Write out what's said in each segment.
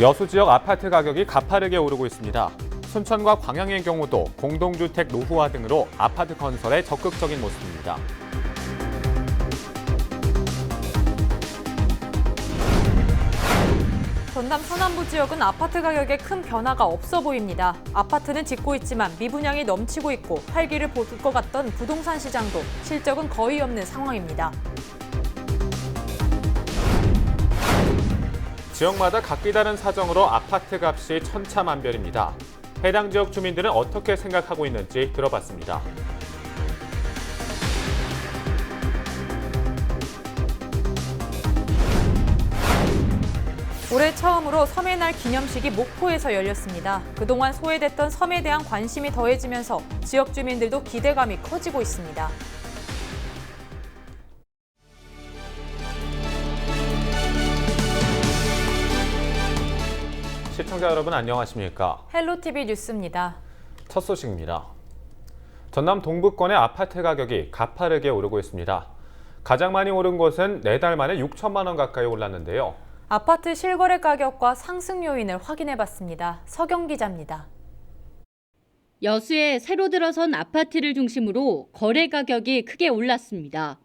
여수 지역 아파트 가격이 가파르게 오르고 있습니다. 순천과 광양의 경우도 공동주택 노후화 등으로 아파트 건설에 적극적인 모습입니다. 전남 서남부 지역은 아파트 가격에 큰 변화가 없어 보입니다. 아파트는 짓고 있지만 미분양이 넘치고 있고 활기를 볼 것 같던 부동산 시장도 실적은 거의 없는 상황입니다. 지역마다 각기 다른 사정으로 아파트 값이 천차만별입니다. 해당 지역 주민들은 어떻게 생각하고 있는지 들어봤습니다. 올해 처음으로 섬의 날 기념식이 목포에서 열렸습니다. 그동안 소외됐던 섬에 대한 관심이 더해지면서 지역 주민들도 기대감이 커지고 있습니다. 시청자 여러분 안녕하십니까? 헬로티비 뉴스입니다. 첫 소식입니다. 전남 동부권의 아파트 가격이 가파르게 오르고 있습니다. 가장 많이 오른 곳은 4달 만에 6천만 원 가까이 올랐는데요. 아파트 실거래 가격과 상승 요인을 확인해봤습니다. 서경 기자입니다. 여수에 새로 들어선 아파트를 중심으로 거래 가격이 크게 올랐습니다.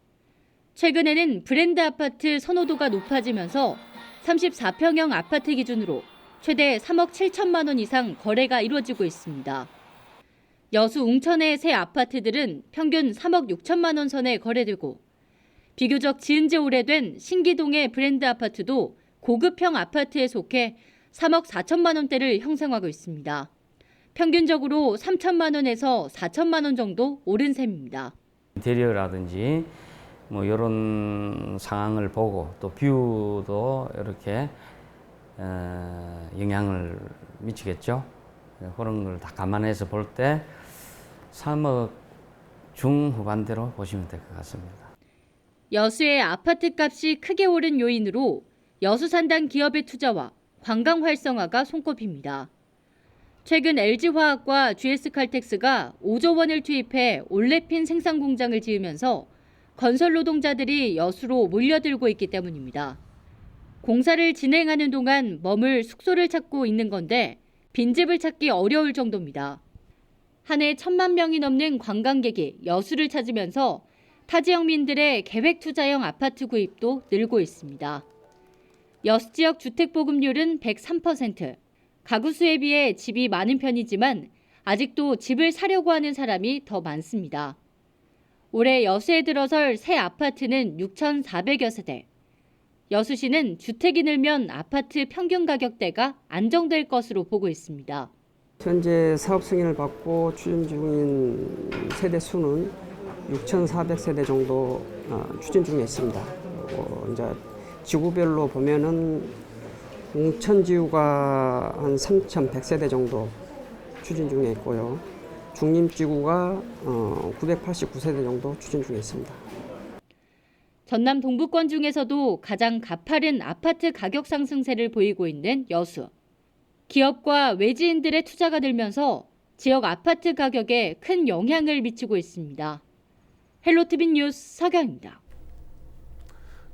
최근에는 브랜드 아파트 선호도가 높아지면서 34평형 아파트 기준으로 최대 3억 7천만 원 이상 거래가 이루어지고 있습니다. 여수 웅천의 새 아파트들은 평균 3억 6천만 원 선에 거래되고 비교적 지은 지 오래된 신기동의 브랜드 아파트도 고급형 아파트에 속해 3억 4천만 원대를 형성하고 있습니다. 평균적으로 3천만 원에서 4천만 원 정도 오른 셈입니다. 인테리어라든지 뭐 이런 상황을 보고 또 뷰도 이렇게 영향을 미치겠죠. 그런 걸 다 감안해서 볼 때 3억 중후반대로 보시면 될 것 같습니다. 여수의 아파트 값이 크게 오른 요인으로 여수 산단 기업의 투자와 관광 활성화가 손꼽힙니다. 최근 LG화학과 GS칼텍스가 5조 원을 투입해 올레핀 생산 공장을 지으면서 건설 노동자들이 여수로 몰려들고 있기 때문입니다. 공사를 진행하는 동안 머물 숙소를 찾고 있는 건데 빈집을 찾기 어려울 정도입니다. 한 해 1,000만 명이 넘는 관광객이 여수를 찾으면서 타 지역민들의 계획 투자형 아파트 구입도 늘고 있습니다. 여수 지역 주택 보급률은 103%, 가구 수에 비해 집이 많은 편이지만 아직도 집을 사려고 하는 사람이 더 많습니다. 올해 여수에 들어설 새 아파트는 6,400여 세대. 여수시는 주택이 늘면 아파트 평균 가격대가 안정될 것으로 보고 있습니다. 현재 사업 승인을 받고 추진 중인 세대 수는 6,400세대 정도 추진 중에 있습니다. 이제 지구별로 보면은 웅천지구가 한 3,100세대 정도 추진 중에 있고요. 중림지구가 989세대 정도 추진 중에 있습니다. 전남 동부권 중에서도 가장 가파른 아파트 가격 상승세를 보이고 있는 여수. 기업과 외지인들의 투자가 늘면서 지역 아파트 가격에 큰 영향을 미치고 있습니다. 헬로티비 뉴스 서경입니다.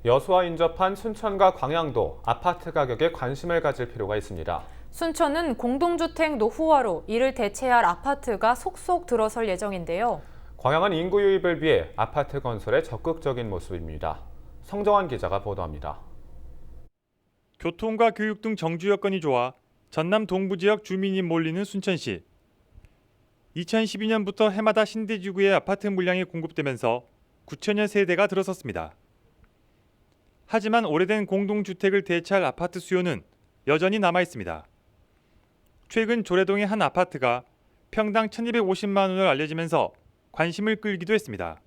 여수와 인접한 순천과 광양도 아파트 가격에 관심을 가질 필요가 있습니다. 순천은 공동주택 노후화로 이를 대체할 아파트가 속속 들어설 예정인데요. 광양은 인구 유입을 위해 아파트 건설에 적극적인 모습입니다. 성정환 기자가 보도합니다. 교통과 교육 등 정주 여건이 좋아 전남 동부 지역 주민이 몰리는 순천시. 2012년부터 해마다 신대지구의 아파트 물량이 공급되면서 9천여 세대가 들어섰습니다. 하지만 오래된 공동주택을 대체할 아파트 수요는 여전히 남아 있습니다. 최근 조례동의 한 아파트가 평당 1,250만 원을 알려지면서 관심을 끌기도 했습니다.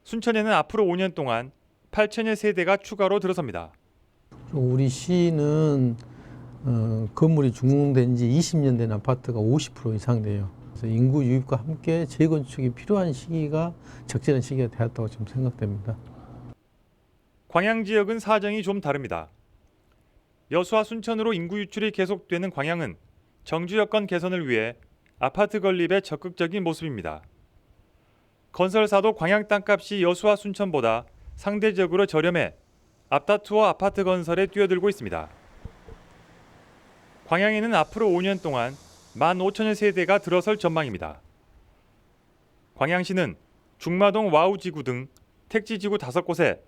순천에는 앞으로 5년 동안 8천여 세대가 추가로 들어섭니다. 우리 시는 건물이 준공된 지 20년 된 아파트가 50% 이상 돼요. 그래서 인구 유입과 함께 재건축이 필요한 시기가 적절한 시기가 되었다고 지금 생각됩니다. 광양 지역은 사정이 좀 다릅니다. 여수와 순천으로 인구 유출이 계속되는 광양은 정주 여건 개선을 위해 아파트 건립에 적극적인 모습입니다. 건설사도 광양 땅값이 여수와 순천보다 상대적으로 저렴해 앞다투어 아파트 건설에 뛰어들고 있습니다. 광양에는 앞으로 5년 동안 15,000여 세대가 들어설 전망입니다. 광양시는 중마동 와우지구 등 택지지구 5곳에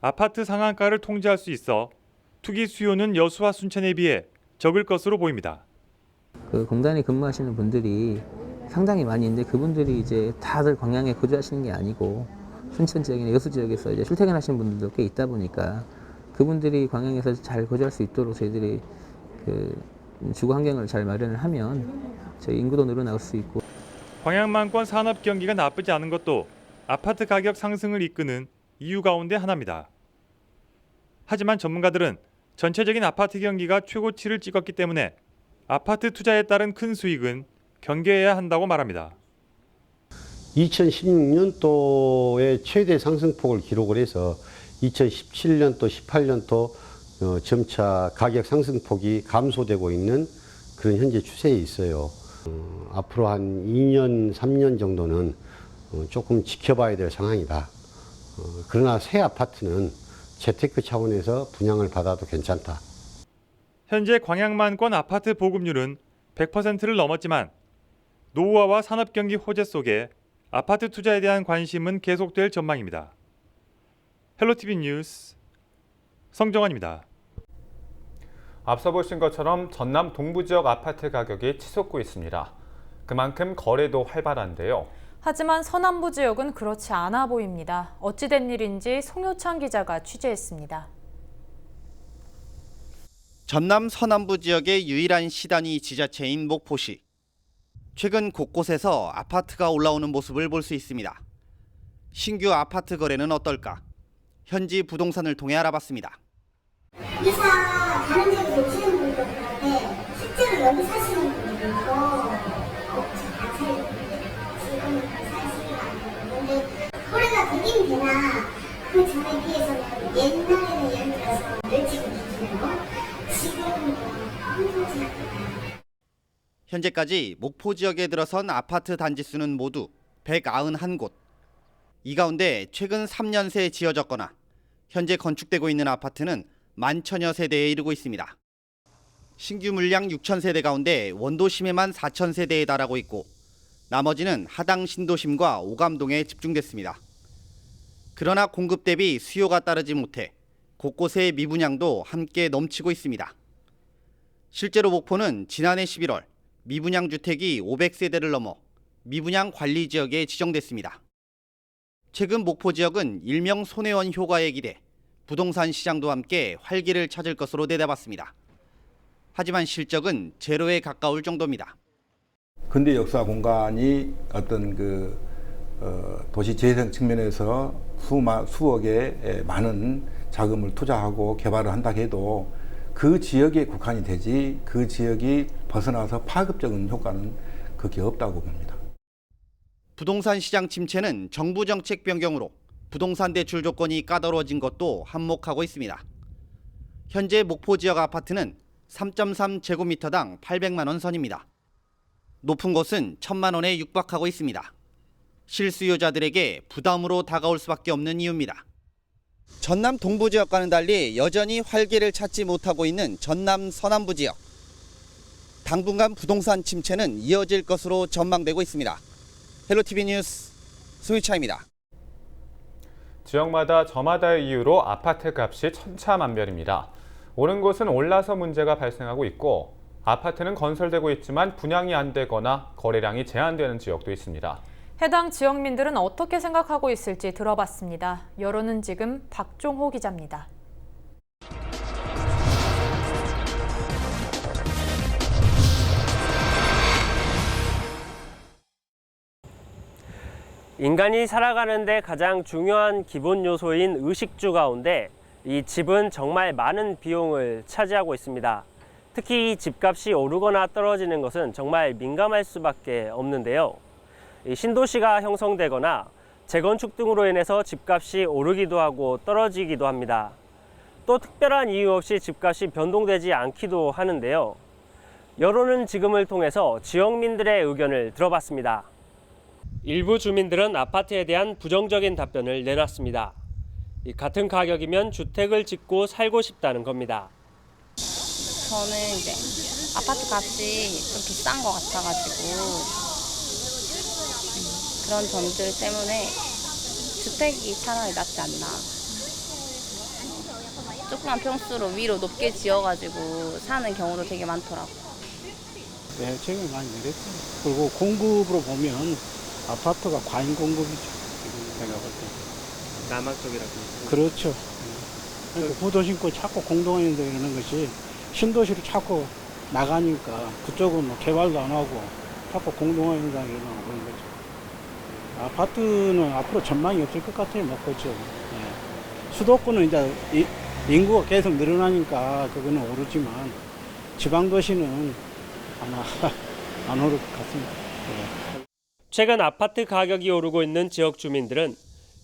아파트 상한가를 통제할 수 있어 투기 수요는 여수와 순천에 비해 적을 것으로 보입니다. 그 공단에 근무하시는 분들이 상당히 많이 있는데 그분들이 이제 다들 광양에 거주하시는 게 아니고 순천 지역이나 여수 지역에서 이제 출퇴근하시는 분들도 꽤 있다 보니까 그분들이 광양에서 잘 거주할 수 있도록 저희들이 그 주거 환경을 잘 마련을 하면 저희 인구도 늘어날 수 있고. 광양만권 산업 경기가 나쁘지 않은 것도 아파트 가격 상승을 이끄는 이유 가운데 하나입니다. 하지만 전문가들은 전체적인 아파트 경기가 최고치를 찍었기 때문에 아파트 투자에 따른 큰 수익은 경계해야 한다고 말합니다. 2016년도에 최대 상승폭을 기록을 해서 2017년도, 18년도 점차 가격 상승폭이 감소되고 있는 그런 현재 추세에 있어요. 앞으로 한 2년, 3년 정도는 조금 지켜봐야 될 상황이다. 그러나 새 아파트는 재테크 차원에서 분양을 받아도 괜찮다. 현재 광양만권 아파트 보급률은 100%를 넘었지만 노후화와 산업경기 호재 속에 아파트 투자에 대한 관심은 계속될 전망입니다. 헬로티비 뉴스 성정환입니다. 앞서 보신 것처럼 전남 동부 지역 아파트 가격이 치솟고 있습니다. 그만큼 거래도 활발한데요. 하지만 서남부 지역은 그렇지 않아 보입니다. 어찌된 일인지 송효창 기자가 취재했습니다. 전남 서남부 지역의 유일한 시단위 지자체인 목포시. 최근 곳곳에서 아파트가 올라오는 모습을 볼 수 있습니다. 신규 아파트 거래는 어떨까? 현지 부동산을 통해 알아봤습니다. 이사 다른 지역에 오시는 분도 그런데 실제로 여기 사시는 분들도 안 살고 지금은 살 시기가 안 되고 근데 거래가 되긴 되나 그 전에 비해서는 옛날에는 예를 들어서 멸치고 있잖아요. 지금은 힘들지 않아요. 현재까지 목포 지역에 들어선 아파트 단지 수는 모두 191곳. 이 가운데 최근 3년 새 지어졌거나 현재 건축되고 있는 아파트는 11,000여 세대에 이르고 있습니다. 신규 물량 6,000세대 가운데 원도심에만 4,000세대에 달하고 있고 나머지는 하당 신도심과 오감동에 집중됐습니다. 그러나 공급 대비 수요가 따르지 못해 곳곳의 미분양도 함께 넘치고 있습니다. 실제로 목포는 지난해 11월 미분양 주택이 500세대를 넘어 미분양 관리 지역에 지정됐습니다. 최근 목포 지역은 일명 손혜원 효과에 기대 부동산 시장도 함께 활기를 찾을 것으로 내다봤습니다. 하지만 실적은 제로에 가까울 정도입니다. 근대 역사 공간이 어떤 도시 재생 측면에서 수억의 많은 자금을 투자하고 개발을 한다 해도 그 지역에 국한이 되지 그 지역이 벗어나서 파급적인 효과는 그게 없다고 봅니다. 부동산 시장 침체는 정부 정책 변경으로 부동산 대출 조건이 까다로워진 것도 한몫하고 있습니다. 현재 목포 지역 아파트는 3.3제곱미터당 800만 원 선입니다. 높은 곳은 1,000만 원에 육박하고 있습니다. 실수요자들에게 부담으로 다가올 수밖에 없는 이유입니다. 전남 동부 지역과는 달리 여전히 활기를 찾지 못하고 있는 전남 서남부 지역. 당분간 부동산 침체는 이어질 것으로 전망되고 있습니다. 헬로티비 뉴스 송유차입니다. 지역마다 저마다의 이유로 아파트 값이 천차만별입니다. 오른 곳은 올라서 문제가 발생하고 있고 아파트는 건설되고 있지만 분양이 안 되거나 거래량이 제한되는 지역도 있습니다. 해당 지역민들은 어떻게 생각하고 있을지 들어봤습니다. 여론은 지금 박종호 기자입니다. 인간이 살아가는데 가장 중요한 기본 요소인 의식주 가운데 이 집은 정말 많은 비용을 차지하고 있습니다. 특히 집값이 오르거나 떨어지는 것은 정말 민감할 수밖에 없는데요. 이 신도시가 형성되거나 재건축 등으로 인해서 집값이 오르기도 하고 떨어지기도 합니다. 또 특별한 이유 없이 집값이 변동되지 않기도 하는데요. 여론은 지금을 통해서 지역민들의 의견을 들어봤습니다. 일부 주민들은 아파트에 대한 부정적인 답변을 내놨습니다. 같은 가격이면 주택을 짓고 살고 싶다는 겁니다. 저는 이제 아파트 값이 좀 비싼 것 같아가지고 그런 점들 때문에 주택이 차라리 낫지 않나. 조그만 평수로 위로 높게 지어가지고 사는 경우도 되게 많더라고. 네, 최근에 많이 내렸죠. 그리고 공급으로 보면 아파트가 과잉 공급이죠. 지금 제가 볼 때. 남학 쪽이라고. 그렇죠. 그러니까 구도심고 자꾸 공동화인데 이러는 것이 신도시로 자꾸 나가니까 그쪽은 뭐 개발도 안 하고 자꾸 공동화인다 이러는 그런 거죠. 아파트는 앞으로 전망이 없을 것 같아요. 못 보죠. 네. 수도권은 이제 인구가 계속 늘어나니까 그거는 오르지만 지방도시는 아마 안 오를 것 같습니다. 네. 최근 아파트 가격이 오르고 있는 지역 주민들은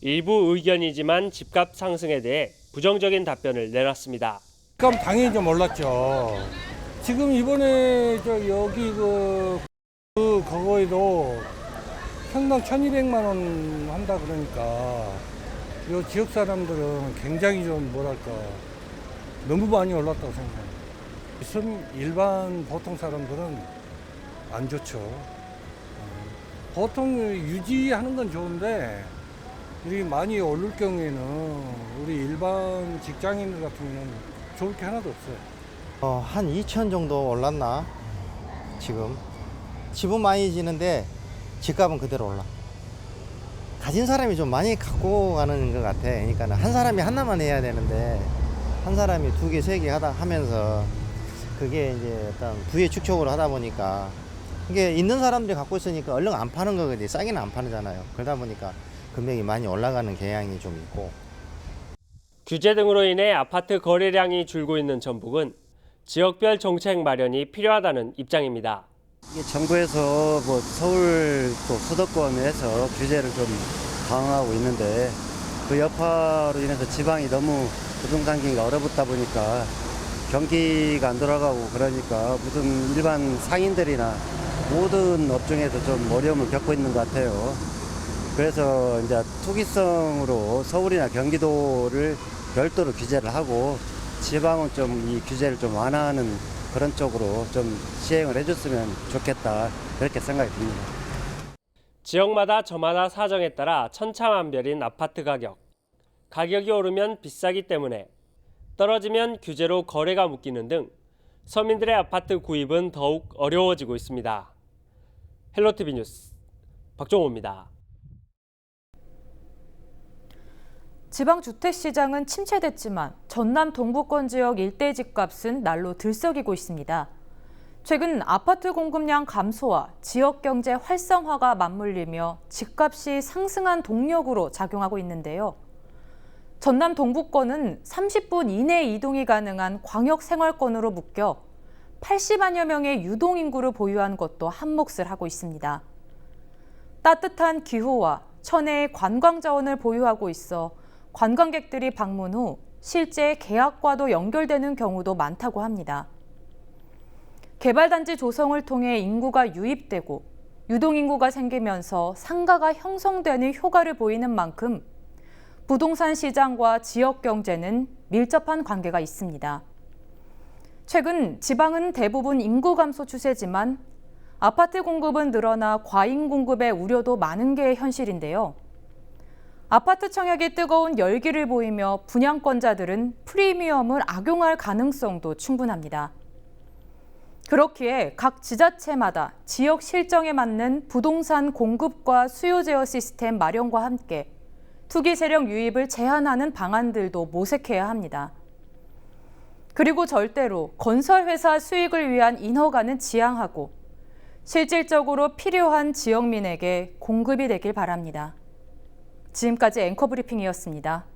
일부 의견이지만 집값 상승에 대해 부정적인 답변을 내놨습니다. 그럼 당연히 좀 올랐죠. 지금 이번에 여기 그거에도 평당 1,200만 원 한다 그러니까 이 지역 사람들은 굉장히 좀 뭐랄까 너무 많이 올랐다고 생각해요. 일반 보통 사람들은 안 좋죠. 보통 유지하는 건 좋은데 우리 많이 오를 경우에는 우리 일반 직장인들 같은 경우는 좋을 게 하나도 없어요. 한 2천 정도 올랐나? 지금 집은 많이 지는데 집값은 그대로 올라. 가진 사람이 좀 많이 갖고 가는 것 같아. 그러니까 한 사람이 하나만 해야 되는데 한 사람이 2개, 3개 하면서 그게 이제 어떤 부의 축적으로 하다 보니까 이게 있는 사람들이 갖고 있으니까 얼른 안 파는 거거든요. 싸게는 안 파잖아요. 그러다 보니까 금액이 많이 올라가는 경향이 좀 있고. 규제 등으로 인해 아파트 거래량이 줄고 있는 전북은 지역별 정책 마련이 필요하다는 입장입니다. 이게 정부에서 뭐 서울 또 수도권에서 규제를 좀 강화하고 있는데 그 여파로 인해서 지방이 너무 부동산 경기가 얼어붙다 보니까 경기가 안 돌아가고 그러니까 무슨 일반 상인들이나 모든 업종에서 좀 어려움을 겪고 있는 것 같아요. 그래서 이제 투기성으로 서울이나 경기도를 별도로 규제를 하고 지방은 좀 이 규제를 좀 완화하는 그런 쪽으로 좀 시행을 해줬으면 좋겠다 그렇게 생각이 듭니다. 지역마다 저마다 사정에 따라 천차만별인 아파트 가격. 가격이 오르면 비싸기 때문에 떨어지면 규제로 거래가 묶이는 등 서민들의 아파트 구입은 더욱 어려워지고 있습니다. 헬로티비 뉴스 박종호입니다. 지방주택시장은 침체됐지만 전남 동부권 지역 일대 집값은 날로 들썩이고 있습니다. 최근 아파트 공급량 감소와 지역경제 활성화가 맞물리며 집값이 상승한 동력으로 작용하고 있는데요. 전남 동부권은 30분 이내 이동이 가능한 광역생활권으로 묶여 80만여 명의 유동인구를 보유한 것도 한몫을 하고 있습니다. 따뜻한 기후와 천혜의 관광자원을 보유하고 있어 관광객들이 방문 후 실제 계약과도 연결되는 경우도 많다고 합니다. 개발단지 조성을 통해 인구가 유입되고 유동인구가 생기면서 상가가 형성되는 효과를 보이는 만큼 부동산 시장과 지역 경제는 밀접한 관계가 있습니다. 최근 지방은 대부분 인구 감소 추세지만 아파트 공급은 늘어나 과잉 공급의 우려도 많은 게 현실인데요. 아파트 청약이 뜨거운 열기를 보이며 분양권자들은 프리미엄을 악용할 가능성도 충분합니다. 그렇기에 각 지자체마다 지역 실정에 맞는 부동산 공급과 수요 제어 시스템 마련과 함께 투기 세력 유입을 제한하는 방안들도 모색해야 합니다. 그리고 절대로 건설회사 수익을 위한 인허가는 지양하고 실질적으로 필요한 지역민에게 공급이 되길 바랍니다. 지금까지 앵커 브리핑이었습니다.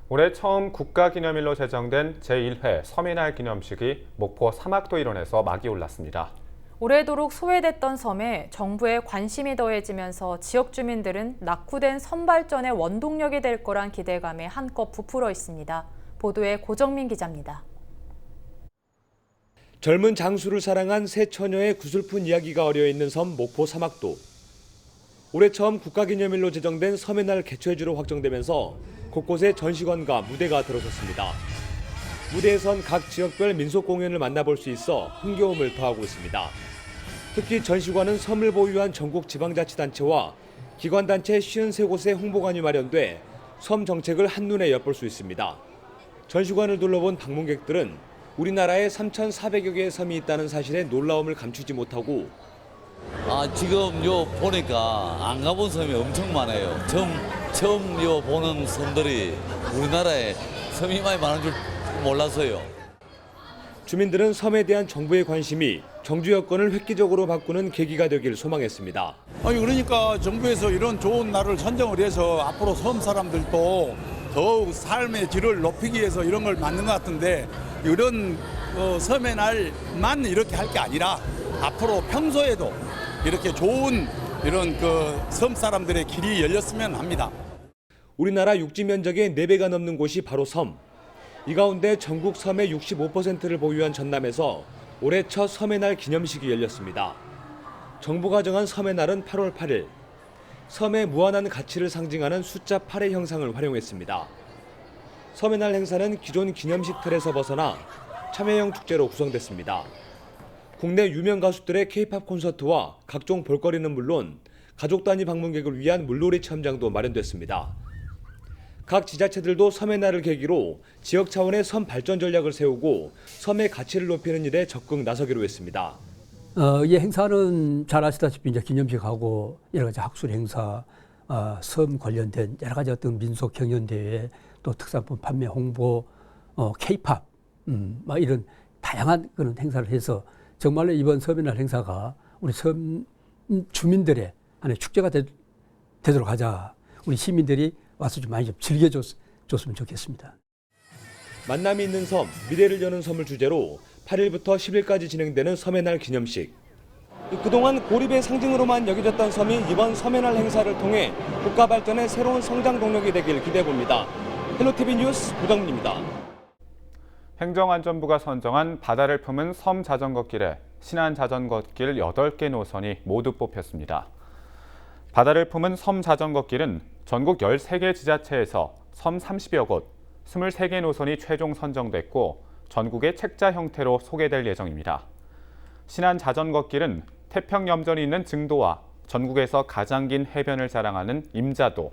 올해 처음 국가기념일로 제정된 제1회 서민날 기념식이 목포 사막도 일원에서 막이 올랐습니다. 오래도록 소외됐던 섬에 정부의 관심이 더해지면서 지역 주민들은 낙후된 섬 발전의 원동력이 될 거란 기대감에 한껏 부풀어 있습니다. 보도에 고정민 기자입니다. 젊은 장수를 사랑한 세 처녀의 구슬픈 이야기가 어려있는 섬 목포 사막도. 올해 처음 국가기념일로 제정된 섬의 날 개최지로 확정되면서 곳곳에 전시관과 무대가 들어섰습니다. 무대에선 각 지역별 민속 공연을 만나볼 수 있어 흥겨움을 더하고 있습니다. 특히 전시관은 섬을 보유한 전국 지방자치단체와 기관단체 53곳의 홍보관이 마련돼 섬 정책을 한눈에 엿볼 수 있습니다. 전시관을 둘러본 방문객들은 우리나라에 3,400여 개의 섬이 있다는 사실에 놀라움을 감추지 못하고 지금 요 보니까 안 가본 섬이 엄청 많아요. 처음 요 보는 섬들이 우리나라에 섬이 많이 많은 줄 몰라서요. 주민들은 섬에 대한 정부의 관심이 정주 여건을 획기적으로 바꾸는 계기가 되길 소망했습니다. 그러니까 정부에서 이런 좋은 날을 선정을 해서 앞으로 섬 사람들도 더욱 삶의 질을 높이기 위해서 이런 걸 만든 것 같은데, 이런 섬의 날만 이렇게 할 게 아니라 앞으로 평소에도 이렇게 좋은 이런 섬 사람들의 길이 열렸으면 합니다. 우리나라 육지 면적의 4배가 넘는 곳이 바로 섬. 이 가운데 전국 섬의 65%를 보유한 전남에서 올해 첫 섬의 날 기념식이 열렸습니다. 정부가 정한 섬의 날은 8월 8일. 섬의 무한한 가치를 상징하는 숫자 8의 형상을 활용했습니다. 섬의 날 행사는 기존 기념식 틀에서 벗어나 참여형 축제로 구성됐습니다. 국내 유명 가수들의 K-팝 콘서트와 각종 볼거리는 물론 가족 단위 방문객을 위한 물놀이 체험장도 마련됐습니다. 각 지자체들도 섬의 날을 계기로 지역 차원의 섬 발전 전략을 세우고 섬의 가치를 높이는 일에 적극 나서기로 했습니다. 이 행사는 잘 아시다시피 이제 기념식하고 여러 가지 학술 행사, 섬 관련된 여러 가지 어떤 민속 경연 대회, 또 특산품 판매 홍보, K-팝, 이런 다양한 그런 행사를 해서 정말로 이번 섬의 날 행사가 우리 섬 주민들의 하나의 축제가 되도록 하자. 우리 시민들이 와서 좀 많이 좀 즐겨줬으면 좋겠습니다. 만남이 있는 섬, 미래를 여는 섬을 주제로 8일부터 10일까지 진행되는 섬의 날 기념식. 그동안 고립의 상징으로만 여겨졌던 섬이 이번 섬의 날 행사를 통해 국가 발전의 새로운 성장 동력이 되길 기대해봅니다. 헬로티비 뉴스 구정민입니다. 행정안전부가 선정한 바다를 품은 섬 자전거길에 신안 자전거길 8개 노선이 모두 뽑혔습니다. 바다를 품은 섬 자전거길은 전국 13개 지자체에서 섬 30여 곳, 23개 노선이 최종 선정됐고 전국의 책자 형태로 소개될 예정입니다. 신안 자전거길은 태평염전이 있는 증도와 전국에서 가장 긴 해변을 자랑하는 임자도,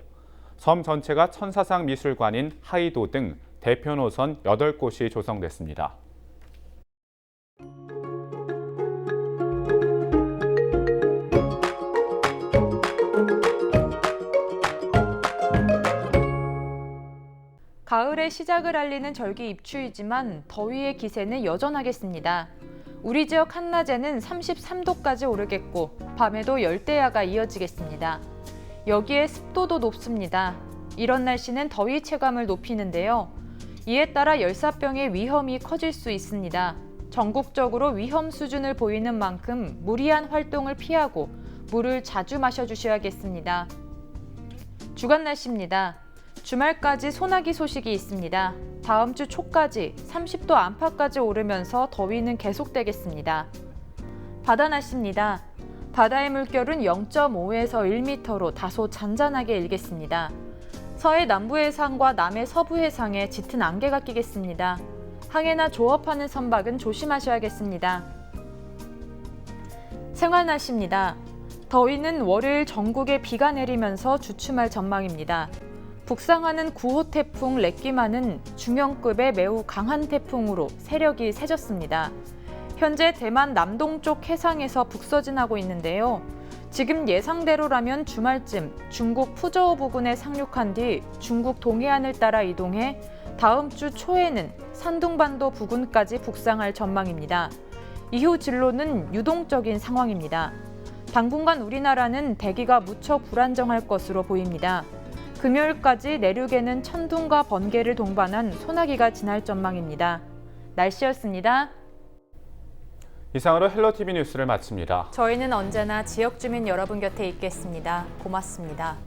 섬 전체가 천사상 미술관인 하이도 등 대표 노선 8곳이 조성됐습니다. 가을의 시작을 알리는 절기 입추이지만 더위의 기세는 여전하겠습니다. 우리 지역 한낮에는 33도까지 오르겠고 밤에도 열대야가 이어지겠습니다. 여기에 습도도 높습니다. 이런 날씨는 더위 체감을 높이는데요. 이에 따라 열사병의 위험이 커질 수 있습니다. 전국적으로 위험 수준을 보이는 만큼 무리한 활동을 피하고 물을 자주 마셔주셔야겠습니다. 주간 날씨입니다. 주말까지 소나기 소식이 있습니다. 다음 주 초까지 30도 안팎까지 오르면서 더위는 계속되겠습니다. 바다 날씨입니다. 바다의 물결은 0.5에서 1m로 다소 잔잔하게 일겠습니다. 서해 남부 해상과 남해 서부 해상에 짙은 안개가 끼겠습니다. 항해나 조업하는 선박은 조심하셔야겠습니다. 생활 날씨입니다. 더위는 월요일 전국에 비가 내리면서 주춤할 전망입니다. 북상하는 9호 태풍 렛기만은 중형급의 매우 강한 태풍으로 세력이 세졌습니다. 현재 대만 남동쪽 해상에서 북서진하고 있는데요. 지금 예상대로라면 주말쯤 중국 푸저우 부근에 상륙한 뒤 중국 동해안을 따라 이동해 다음 주 초에는 산둥반도 부근까지 북상할 전망입니다. 이후 진로는 유동적인 상황입니다. 당분간 우리나라는 대기가 무척 불안정할 것으로 보입니다. 금요일까지 내륙에는 천둥과 번개를 동반한 소나기가 지날 전망입니다. 날씨였습니다. 이상으로 헬로티비 뉴스를 마칩니다. 저희는 언제나 지역 주민 여러분 곁에 있겠습니다. 고맙습니다.